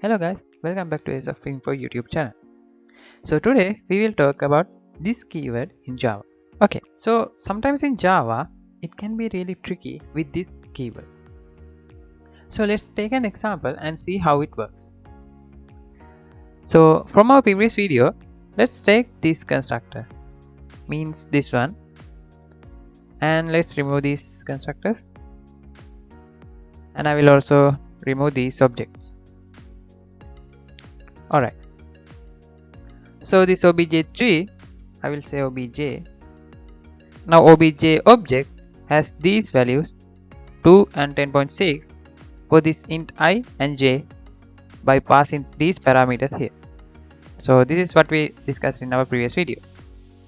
Hello guys, welcome back to Ace of Info YouTube channel. So today we will talk about this keyword in Java. Okay, so sometimes in Java it can be really tricky with this keyword. So let's take an example and see how it works. So from our previous video, let's take this constructor, means this one, and let's remove these constructors, and I will also remove these objects. Alright, so this obj3, I will say obj. Now obj object has these values 2 and 10.6 for this int I and j by passing these parameters here. So this is what we discussed in our previous video.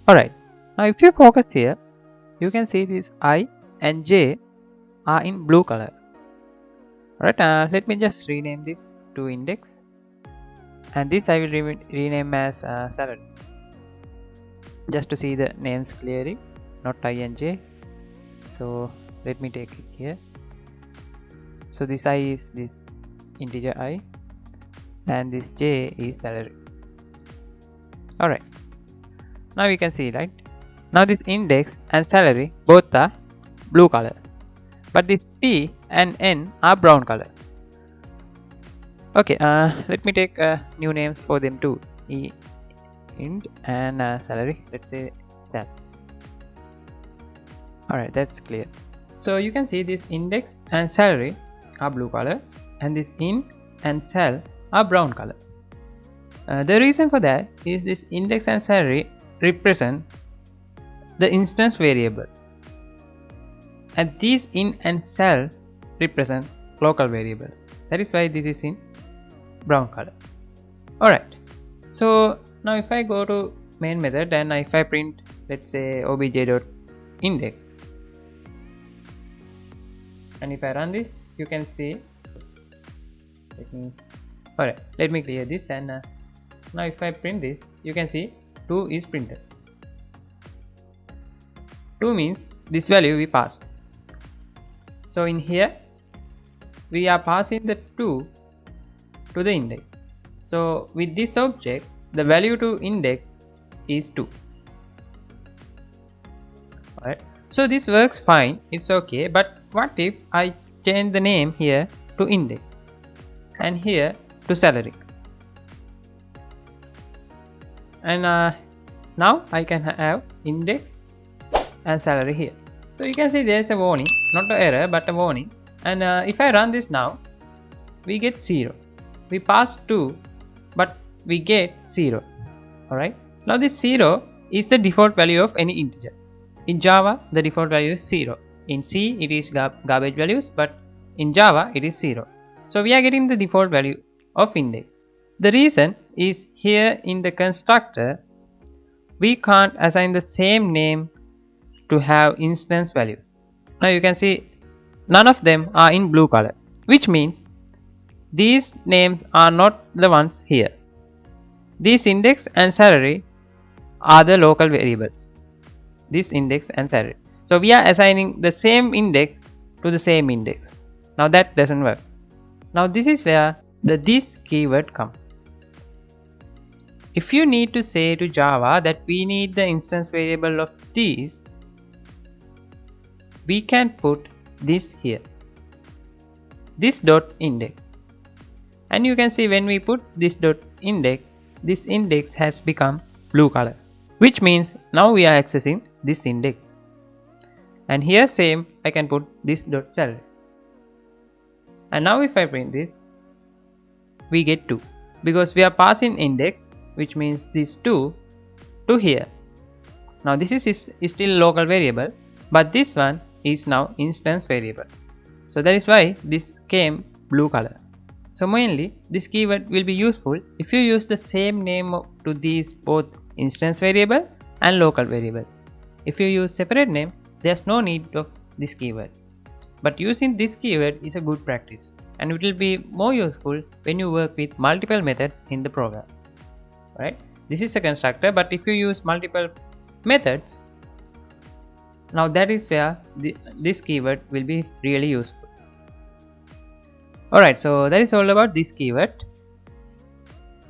Alright, now if you focus here, you can see this I and j are in blue color. Alright, let me just rename this to index, and this I will rename as salary, just to see the names clearly, not I and j. So let me take it here. So this I is this integer I and this j is salary. Alright, now you can see, right? Now this index and salary both are blue color, but this p and n are brown color. Okay, let me take new names for them too. Int and salary, let's say sal. Alright, that's clear. So you can see this index and salary are blue color and this int and sal are brown color. The reason for that is this index and salary represent the instance variable, and these int and sal represent local variables. That is why this is in brown color. Alright, so now if I go to main method and if I print, let's say obj.index, and if I run this, you can see, let me clear this, and now if I print this, you can see 2 is printed. 2 means this value we passed. So in here we are passing the 2 to the index. So with this object, the value to index is 2. Alright, so this works fine, it's okay. But what if I change the name here to index and here to salary, and now I can have index and salary here. So you can see there is a warning, not an error but a warning, and if I run this now, we get 0. We pass 2 but we get 0. Alright, now this 0 is the default value of any integer. In Java the default value is 0. In C it is garbage values, but in Java it is 0. So we are getting the default value of index. The reason is here in the constructor we can't assign the same name to have instance values. Now you can see none of them are in blue color, which means these names are not the ones here. This index and salary are the local variables, this index and salary. So we are assigning the same index to the same index. Now that doesn't work. Now this is where the this keyword comes. If you need to say to Java that we need the instance variable of these, we can put this here, this dot index, and you can see when we put this dot index, this index has become blue color, which means now we are accessing this index. And here same, I can put this dot salary, and now if I print this, we get 2 because we are passing index, which means this 2 to here. Now this is still local variable, but this one is now instance variable. So that is why this came blue color. So mainly this keyword will be useful if you use the same name to these both instance variable and local variables. If you use separate name, there's no need of this keyword. But using this keyword is a good practice, and it will be more useful when you work with multiple methods in the program. Right? This is a constructor, but if you use multiple methods, now that is where this keyword will be really useful. Alright, so that is all about this keyword.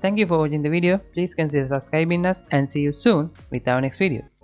Thank you for watching the video. Please consider subscribing us and see you soon with our next video.